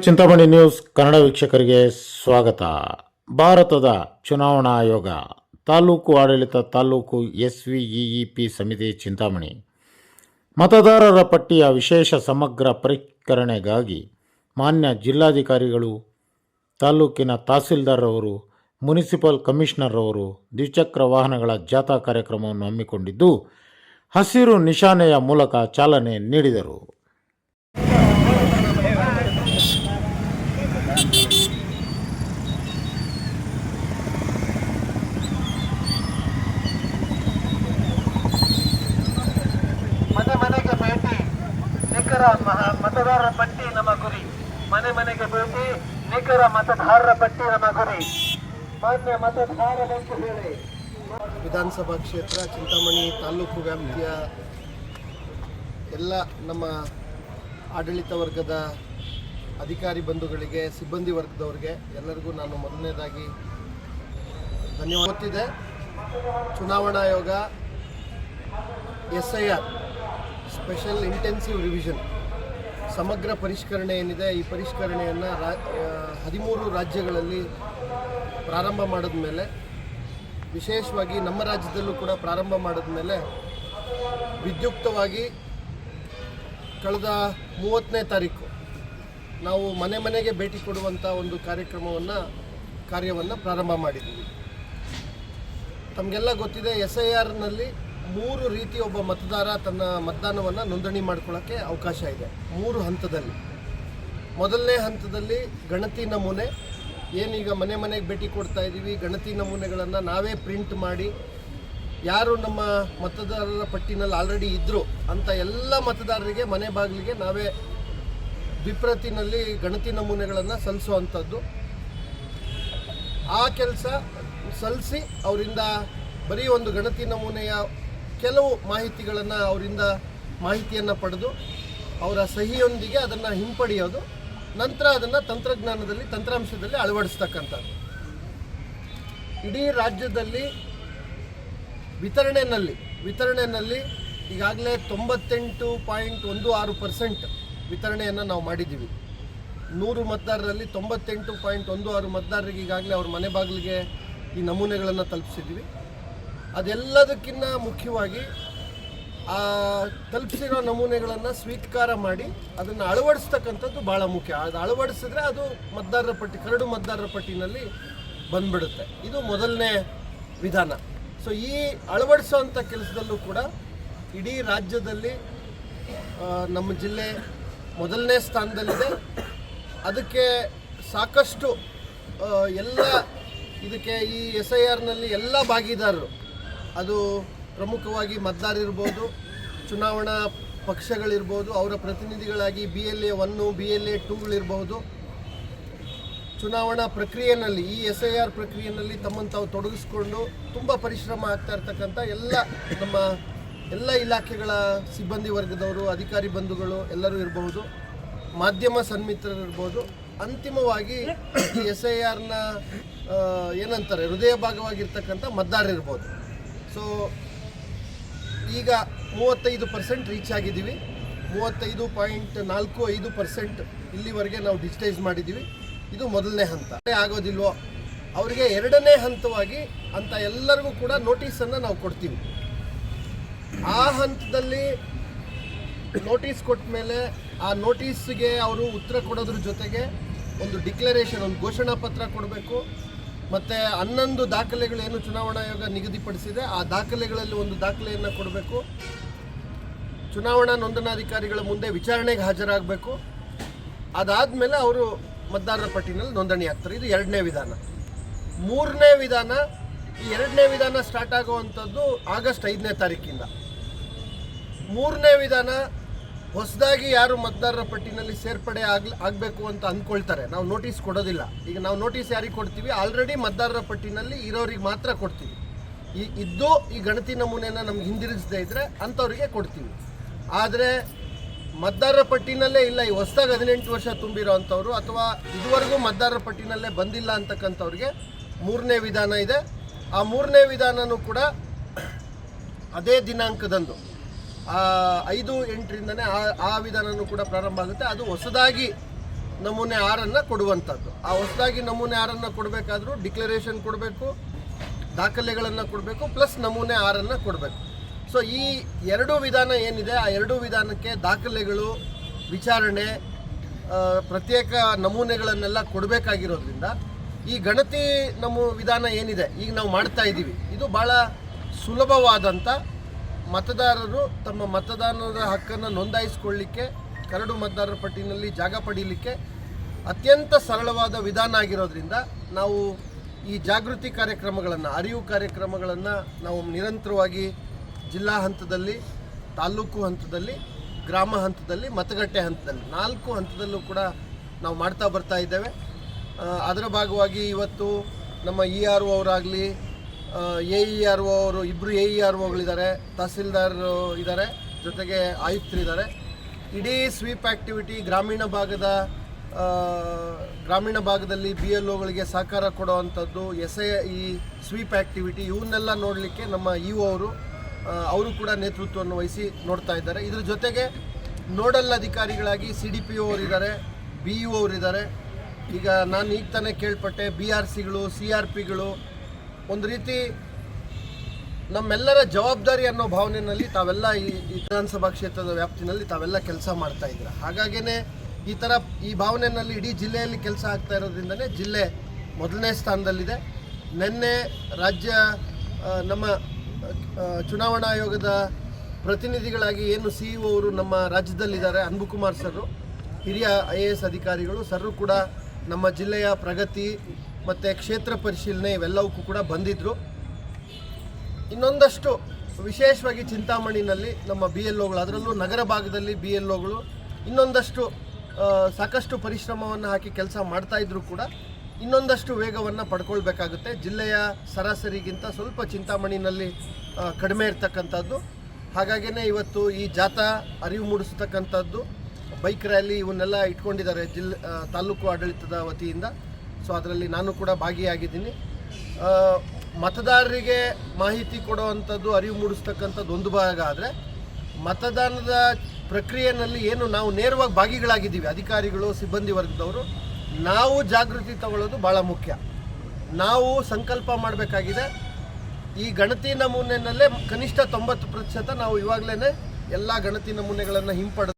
Chintamani news Kannada ವೀಕ್ಷಕರಿಗೆ ಸ್ವಾಗತ. ಭಾರತದ ಚುನಾವಣಾ ಆಯೋಗ ತಾಲೂಕು ಆಡಳಿತ ತಾಲೂಕು SVEEP ಸಮಿತಿ ಚಿಂತಾಮಣಿ ಮತದಾರರ ಪಟ್ಟಿಯ ವಿಶೇಷ ಸಮಗ್ರ ಪರಿಷ್ಕರಣೆಗಾಗಿ ಮಾನ್ಯ ಜಿಲ್ಲಾಧಿಕಾರಿಗಳು, ತಾಲೂಕಿನ ತಹಸೀಲ್ದಾರ್ ಅವರು, ಮುನಿಸಿಪಲ್ ಕಮಿಷನರ್ ಅವರು ದ್ವಿಚಕ್ರ ವಾಹನಗಳ ಜಾಥಾ ಕಾರ್ಯಕ್ರಮವನ್ನು ಹಮ್ಮಿಕೊಂಡಿದ್ದು ಹಸಿರು ನಿಶಾನೆಯ ಮೂಲಕ ಚಾಲನೆ ನೀಡಿದರು. ಮನೆ ಮನೆಗೆ ಭೇಟಿ, ನಿಖರ ಮತದಾರರ ಪಟ್ಟಿ ನಮ್ಮ ಗುರಿ. ಮನೆ ಮನೆಗೆ ಭೇಟಿ, ನಿಖರ ಮತದಾರರ ಪಟ್ಟಿ ನಮ್ಮ ಗುರಿ. ಮಾನ್ಯ ಮತದಾರ ಬಂಧು ಹೇಳಿ. ವಿಧಾನಸಭಾ ಕ್ಷೇತ್ರ ಚಿಂತಾಮಣಿ ತಾಲೂಕು ವ್ಯಾಪ್ತಿಯ ಎಲ್ಲ ನಮ್ಮ ಆಡಳಿತ ವರ್ಗದ ಅಧಿಕಾರಿ ಬಂಧುಗಳಿಗೆ, ಸಿಬ್ಬಂದಿ ವರ್ಗದವರಿಗೆ ಎಲ್ಲರಿಗೂ ನಾನು ಮೊದಲನೇದಾಗಿ ಧನ್ಯವಾದ. ಗೊತ್ತಿದೆ, ಚುನಾವಣಾ ಆಯೋಗ SIR ಸ್ಪೆಷಲ್ ಇಂಟೆನ್ಸಿವ್ ರಿವಿಷನ್ ಸಮಗ್ರ ಪರಿಷ್ಕರಣೆ ಏನಿದೆ, ಈ ಪರಿಷ್ಕರಣೆಯನ್ನು 13 ರಾಜ್ಯಗಳಲ್ಲಿ ಪ್ರಾರಂಭ ಮಾಡಿದ ಮೇಲೆ, ವಿಶೇಷವಾಗಿ ನಮ್ಮ ರಾಜ್ಯದಲ್ಲೂ ಕೂಡ ಪ್ರಾರಂಭ ಮಾಡಿದ ಮೇಲೆ ವಿದ್ಯುಕ್ತವಾಗಿ ಕಳೆದ 30ನೇ ತಾರೀಕು ನಾವು ಮನೆ ಮನೆಗೆ ಭೇಟಿ ಕೊಡುವಂಥ ಒಂದು ಕಾರ್ಯವನ್ನು ಪ್ರಾರಂಭ ಮಾಡಿದ್ದೀವಿ. ತಮಗೆಲ್ಲ ಗೊತ್ತಿದೆ, SIRನಲ್ಲಿ 3 ರೀತಿ ಒಬ್ಬ ಮತದಾರ ತನ್ನ ಮತದಾನವನ್ನು ನೋಂದಣಿ ಮಾಡ್ಕೊಳ್ಳೋಕ್ಕೆ ಅವಕಾಶ ಇದೆ. 3 ಹಂತದಲ್ಲಿ. ಮೊದಲನೇ ಹಂತದಲ್ಲಿ ಗಣತಿ ನಮೂನೆ, ಏನೀಗ ಮನೆ ಮನೆಗೆ ಭೇಟಿ ಕೊಡ್ತಾ ಇದ್ದೀವಿ, ಗಣತಿ ನಮೂನೆಗಳನ್ನು ನಾವೇ ಪ್ರಿಂಟ್ ಮಾಡಿ ಯಾರು ನಮ್ಮ ಮತದಾರರ ಪಟ್ಟಿನಲ್ಲಿ ಆಲ್ರೆಡಿ ಇದ್ದರು ಅಂತ ಎಲ್ಲ ಮತದಾರರಿಗೆ ಮನೆ ಬಾಗಿಲಿಗೆ ನಾವೇ ದ್ವಿಪ್ರತಿನಲ್ಲಿ ಗಣತಿ ನಮೂನೆಗಳನ್ನು ಸಲ್ಲಿಸುವಂಥದ್ದು. ಆ ಕೆಲಸ ಸಲ್ಲಿಸಿ ಅವರಿಂದ ಬರೀ ಒಂದು ಗಣತಿ ನಮೂನೆಯ ಕೆಲವು ಮಾಹಿತಿಗಳನ್ನು ಅವರಿಂದ ಮಾಹಿತಿಯನ್ನು ಪಡೆದು ಅವರ ಸಹಿಯೊಂದಿಗೆ ಅದನ್ನು ಹಿಂಪಡೆಯೋದು, ನಂತರ ಅದನ್ನು ತಂತ್ರಾಂಶದಲ್ಲಿ ಅಳವಡಿಸ್ತಕ್ಕಂಥದ್ದು. ಇಡೀ ರಾಜ್ಯದಲ್ಲಿ ವಿತರಣೆಯಲ್ಲಿ ಈಗಾಗಲೇ 98.16% ವಿತರಣೆಯನ್ನು ನಾವು ಮಾಡಿದ್ದೀವಿ. 100 ಮತದಾರರಲ್ಲಿ 98.16 ಮತದಾರರಿಗೆ ಈಗಾಗಲೇ ಅವ್ರ ಮನೆ ಬಾಗಿಲಿಗೆ ಈ ನಮೂನೆಗಳನ್ನು ತಲುಪಿಸಿದ್ದೀವಿ. ಅದೆಲ್ಲದಕ್ಕಿಂತ ಮುಖ್ಯವಾಗಿ ಆ ತಲುಪಿಸಿರೋ ನಮೂನೆಗಳನ್ನು ಸ್ವೀಕಾರ ಮಾಡಿ ಅದನ್ನು ಅಳವಡಿಸ್ತಕ್ಕಂಥದ್ದು ಭಾಳ ಮುಖ್ಯ. ಅದು ಅಳವಡಿಸಿದ್ರೆ ಅದು ಕರಡು ಮತದಾರರ ಪಟ್ಟಿನಲ್ಲಿ ಬಂದ್ಬಿಡುತ್ತೆ. ಇದು ಮೊದಲನೇ ವಿಧಾನ. ಸೊ ಈ ಅಳವಡಿಸೋವಂಥ ಕೆಲಸದಲ್ಲೂ ಕೂಡ ಇಡೀ ರಾಜ್ಯದಲ್ಲಿ ನಮ್ಮ ಜಿಲ್ಲೆ ಮೊದಲನೇ ಸ್ಥಾನದಲ್ಲಿದೆ. ಅದಕ್ಕೆ ಸಾಕಷ್ಟು ಇದಕ್ಕೆ ಈ SIRನಲ್ಲಿ ಎಲ್ಲ ಭಾಗಿದಾರರು, ಅದು ಪ್ರಮುಖವಾಗಿ ಮತದಾರರಿರ್ಬೋದು, ಚುನಾವಣಾ ಪಕ್ಷಗಳಿರ್ಬೋದು, ಅವರ ಪ್ರತಿನಿಧಿಗಳಾಗಿ BLA 1, BLA 2ಗಳಿರ್ಬೋದು, ಚುನಾವಣಾ ಪ್ರಕ್ರಿಯೆಯಲ್ಲಿ ಈ SIR ಪ್ರಕ್ರಿಯೆಯಲ್ಲಿ ತಮ್ಮನ್ನು ತಾವು ತೊಡಗಿಸ್ಕೊಂಡು ತುಂಬ ಪರಿಶ್ರಮ ಆಗ್ತಾ ಇರ್ತಕ್ಕಂಥ ನಮ್ಮ ಎಲ್ಲ ಇಲಾಖೆಗಳ ಸಿಬ್ಬಂದಿ ವರ್ಗದವರು, ಅಧಿಕಾರಿ ಬಂಧುಗಳು ಎಲ್ಲರೂ ಇರಬಹುದು, ಮಾಧ್ಯಮ ಸನ್ಮಿತ್ರರಿರ್ಬೋದು. ಅಂತಿಮವಾಗಿ ಈ SIRನ ಏನಂತಾರೆ ಹೃದಯ ಭಾಗವಾಗಿರ್ತಕ್ಕಂಥ ಮತದಾರರಿರ್ಬೋದು. ಸೊ ಈಗ 35% ರೀಚ್ ಆಗಿದ್ದೀವಿ. 35.45% ಇಲ್ಲಿವರೆಗೆ ನಾವು ಡಿಜಿಟೈಸ್ ಮಾಡಿದ್ದೀವಿ. ಇದು ಮೊದಲನೇ ಹಂತ. ಆಗೋದಿಲ್ವೋ ಅವರಿಗೆ ಎರಡನೇ ಹಂತವಾಗಿ ಅಂತ ಎಲ್ಲರಿಗೂ ಕೂಡ ನೋಟಿಸನ್ನು ನಾವು ಕೊಡ್ತೀವಿ. ಆ ಹಂತದಲ್ಲಿ ನೋಟಿಸ್ ಕೊಟ್ಟ ಮೇಲೆ ಆ ನೋಟಿಸ್ಗೆ ಅವರು ಉತ್ತರ ಕೊಡೋದ್ರ ಜೊತೆಗೆ ಒಂದು ಡಿಕ್ಲರೇಷನ್, ಒಂದು ಘೋಷಣಾ ಪತ್ರ ಕೊಡಬೇಕು. ಮತ್ತು 11 ದಾಖಲೆಗಳೇನು ಚುನಾವಣಾ ಆಯೋಗ ನಿಗದಿಪಡಿಸಿದೆ ಆ ದಾಖಲೆಗಳಲ್ಲಿ ಒಂದು ದಾಖಲೆಯನ್ನು ಕೊಡಬೇಕು. ಚುನಾವಣಾ ನೋಂದಣಾಧಿಕಾರಿಗಳ ಮುಂದೆ ವಿಚಾರಣೆಗೆ ಹಾಜರಾಗಬೇಕು. ಅದಾದಮೇಲೆ ಅವರು ಮತದಾರರ ಪಟ್ಟಿನಲ್ಲಿ ನೋಂದಣಿ ಆಗ್ತಾರೆ. ಇದು 2ನೇ ವಿಧಾನ. 3ನೇ ವಿಧಾನ, ಈ 2ನೇ ವಿಧಾನ ಸ್ಟಾರ್ಟ್ ಆಗುವಂಥದ್ದು ಆಗಸ್ಟ್ 5ನೇ ತಾರೀಕಿಂದ. 3ನೇ ವಿಧಾನ ಹೊಸದಾಗಿ ಯಾರು ಮತದಾರರ ಪಟ್ಟಿನಲ್ಲಿ ಸೇರ್ಪಡೆ ಆಗಬೇಕು ಅಂತ ಅಂದ್ಕೊಳ್ತಾರೆ, ನಾವು ನೋಟಿಸ್ ಕೊಡೋದಿಲ್ಲ. ಈಗ ನಾವು ನೋಟಿಸ್ ಯಾರಿಗೆ ಕೊಡ್ತೀವಿ, ಆಲ್ರೆಡಿ ಮತದಾರರ ಪಟ್ಟಿನಲ್ಲಿ ಇರೋರಿಗೆ ಮಾತ್ರ ಕೊಡ್ತೀವಿ. ಈ ಗಣತಿ ನಮೂನೆಯನ್ನು ನಮ್ಗೆ ಹಿಂದಿರುಗಿಸದೇ ಇದ್ದರೆ ಅಂಥವ್ರಿಗೆ ಕೊಡ್ತೀವಿ. ಆದರೆ ಮತದಾರರ ಪಟ್ಟಿನಲ್ಲೇ ಇಲ್ಲ, ಈ ಹೊಸದಾಗಿ 18 ವರ್ಷ ತುಂಬಿರೋ ಅಂಥವ್ರು ಅಥವಾ ಇದುವರೆಗೂ ಮತದಾರರ ಪಟ್ಟಿನಲ್ಲೇ ಬಂದಿಲ್ಲ ಅಂತಕ್ಕಂಥವ್ರಿಗೆ 3ನೇ ವಿಧಾನ ಇದೆ. ಆ 3ನೇ ವಿಧಾನನೂ ಕೂಡ ಅದೇ ದಿನಾಂಕದಂದು 5/8ರಿಂದನೇ ಆ ವಿಧಾನನೂ ಕೂಡ ಪ್ರಾರಂಭ ಆಗುತ್ತೆ. ಅದು ಹೊಸದಾಗಿ ನಮೂನೆ 6 ಕೊಡುವಂಥದ್ದು. ಆ ಹೊಸದಾಗಿ ನಮೂನೆ 6 ಕೊಡಬೇಕಾದ್ರೂ ಡಿಕ್ಲರೇಷನ್ ಕೊಡಬೇಕು, ದಾಖಲೆಗಳನ್ನು ಕೊಡಬೇಕು, ಪ್ಲಸ್ ನಮೂನೆ 6 ಕೊಡಬೇಕು. ಸೊ ಈ ಎರಡೂ ವಿಧಾನ ಏನಿದೆ, ಆ ಎರಡೂ ವಿಧಾನಕ್ಕೆ ದಾಖಲೆಗಳು, ವಿಚಾರಣೆ, ಪ್ರತ್ಯೇಕ ನಮೂನೆಗಳನ್ನೆಲ್ಲ ಕೊಡಬೇಕಾಗಿರೋದ್ರಿಂದ ಈ ಗಣತಿ ವಿಧಾನ ಏನಿದೆ ಈಗ ನಾವು ಮಾಡ್ತಾ ಇದ್ದೀವಿ, ಇದು ಭಾಳ ಸುಲಭವಾದಂಥ, ಮತದಾರರು ತಮ್ಮ ಮತದಾನದ ಹಕ್ಕನ್ನು ನೋಂದಾಯಿಸಿಕೊಳ್ಳಿಕ್ಕೆ, ಕರಡು ಮತದಾರರ ಪಟ್ಟಿನಲ್ಲಿ ಜಾಗ ಪಡೀಲಿಕ್ಕೆ ಅತ್ಯಂತ ಸರಳವಾದ ವಿಧಾನ ಆಗಿರೋದ್ರಿಂದ ನಾವು ಈ ಜಾಗೃತಿ ಕಾರ್ಯಕ್ರಮಗಳನ್ನು, ಅರಿವು ಕಾರ್ಯಕ್ರಮಗಳನ್ನು ನಾವು ನಿರಂತರವಾಗಿ ಜಿಲ್ಲಾ ಹಂತದಲ್ಲಿ, ತಾಲೂಕು ಹಂತದಲ್ಲಿ, ಗ್ರಾಮ ಹಂತದಲ್ಲಿ, ಮತಗಟ್ಟೆ ಹಂತದಲ್ಲಿ 4 ಹಂತದಲ್ಲೂ ಕೂಡ ನಾವು ಮಾಡ್ತಾ ಬರ್ತಾ ಇದ್ದೇವೆ. ಅದರ ಭಾಗವಾಗಿ ಇವತ್ತು ನಮ್ಮ ERO ಅವರಾಗಲಿ, AERO ಅವರು, ಇಬ್ಬರು AEROಗಳಿದ್ದಾರೆ, ತಹಸೀಲ್ದಾರ್ ಇದ್ದಾರೆ, ಜೊತೆಗೆ ಆಯುಕ್ತರಿದ್ದಾರೆ. ಇಡೀ ಸ್ವೀಪ್ ಆ್ಯಕ್ಟಿವಿಟಿ ಗ್ರಾಮೀಣ ಭಾಗದಲ್ಲಿ BLOಗಳಿಗೆ ಸಹಕಾರ ಕೊಡುವಂಥದ್ದು, ಈ ಸ್ವೀಪ್ ಆ್ಯಕ್ಟಿವಿಟಿ ಇವನ್ನೆಲ್ಲ ನೋಡಲಿಕ್ಕೆ ನಮ್ಮ EO ಅವರು ಕೂಡ ನೇತೃತ್ವವನ್ನು ವಹಿಸಿ ನೋಡ್ತಾ ಇದ್ದಾರೆ. ಇದ್ರ ಜೊತೆಗೆ ನೋಡಲ್ ಅಧಿಕಾರಿಗಳಾಗಿ CDPO ಅವರಿದ್ದಾರೆ, BEO ಅವರಿದ್ದಾರೆ. ಈಗ ನಾನು ಈಗ ತಾನೇ ಕೇಳ್ಪಟ್ಟೆ BRCಗಳು, CRPಗಳು ಒಂದು ರೀತಿ ನಮ್ಮೆಲ್ಲರ ಜವಾಬ್ದಾರಿ ಅನ್ನೋ ಭಾವನೆಯಲ್ಲಿ ತಾವೆಲ್ಲ ಈ ವಿಧಾನಸಭಾ ಕ್ಷೇತ್ರದ ವ್ಯಾಪ್ತಿನಲ್ಲಿ ತಾವೆಲ್ಲ ಕೆಲಸ ಮಾಡ್ತಾ ಇದ್ದೀರ. ಹಾಗಾಗೇ ಈ ಭಾವನೆಯಲ್ಲಿ ಇಡೀ ಜಿಲ್ಲೆಯಲ್ಲಿ ಕೆಲಸ ಆಗ್ತಾ ಇರೋದ್ರಿಂದನೇ ಜಿಲ್ಲೆ ಮೊದಲನೇ ಸ್ಥಾನದಲ್ಲಿದೆ. ನಿನ್ನೆ ನಮ್ಮ ಚುನಾವಣಾ ಆಯೋಗದ ಪ್ರತಿನಿಧಿಗಳಾಗಿ ಏನು CEO ಅವರು ನಮ್ಮ ರಾಜ್ಯದಲ್ಲಿದ್ದಾರೆ, ಅನ್ಬುಕುಮಾರ್ ಸರ್, ಹಿರಿಯ IAS ಅಧಿಕಾರಿಗಳು ಸರ್ ಕೂಡ ನಮ್ಮ ಜಿಲ್ಲೆಯ ಪ್ರಗತಿ ಮತ್ತು ಕ್ಷೇತ್ರ ಪರಿಶೀಲನೆ ಇವೆಲ್ಲವಕ್ಕೂ ಕೂಡ ಬಂದಿದ್ದರು. ಇನ್ನೊಂದಷ್ಟು ವಿಶೇಷವಾಗಿ ಚಿಂತಾಮಣಿನಲ್ಲಿ ನಮ್ಮ BLOಗಳು, ಅದರಲ್ಲೂ ನಗರ ಭಾಗದಲ್ಲಿ BLOಗಳು ಇನ್ನೊಂದಷ್ಟು ಸಾಕಷ್ಟು ಪರಿಶ್ರಮವನ್ನು ಹಾಕಿ ಕೆಲಸ ಮಾಡ್ತಾಯಿದ್ರು ಕೂಡ ಇನ್ನೊಂದಷ್ಟು ವೇಗವನ್ನು ಪಡ್ಕೊಳ್ಬೇಕಾಗುತ್ತೆ. ಜಿಲ್ಲೆಯ ಸರಾಸರಿಗಿಂತ ಸ್ವಲ್ಪ ಚಿಂತಾಮಣಿನಲ್ಲಿ ಕಡಿಮೆ ಇರ್ತಕ್ಕಂಥದ್ದು. ಹಾಗಾಗಿಯೇ ಇವತ್ತು ಈ ಜಾಥಾ, ಅರಿವು ಮೂಡಿಸ್ತಕ್ಕಂಥದ್ದು, ಬೈಕ್ ರ್ಯಾಲಿ ಇವನ್ನೆಲ್ಲ ಇಟ್ಕೊಂಡಿದ್ದಾರೆ ತಾಲೂಕು ಆಡಳಿತದ ವತಿಯಿಂದ. ಸೊ ಅದರಲ್ಲಿ ನಾನು ಕೂಡ ಭಾಗಿಯಾಗಿದ್ದೀನಿ. ಮತದಾರರಿಗೆ ಮಾಹಿತಿ ಕೊಡುವಂಥದ್ದು, ಅರಿವು ಮೂಡಿಸ್ತಕ್ಕಂಥದ್ದು ಒಂದು ಭಾಗ ಆದರೆ, ಮತದಾನದ ಪ್ರಕ್ರಿಯೆಯಲ್ಲಿ ಏನು ನಾವು ನೇರವಾಗಿ ಭಾಗಿಗಳಾಗಿದ್ದೀವಿ, ಅಧಿಕಾರಿಗಳು, ಸಿಬ್ಬಂದಿ ವರ್ಗದವರು, ನಾವು ಜಾಗೃತಿ ತಗೊಳ್ಳೋದು ಭಾಳ ಮುಖ್ಯ. ನಾವು ಸಂಕಲ್ಪ ಮಾಡಬೇಕಾಗಿದೆ, ಈ ಗಣತಿ ನಮೂನೆಯಲ್ಲೇ ಕನಿಷ್ಠ 90% ನಾವು ಇವಾಗಲೇ ಎಲ್ಲ ಗಣತಿ ನಮೂನೆಗಳನ್ನು ಹಿಂಪಡೆದು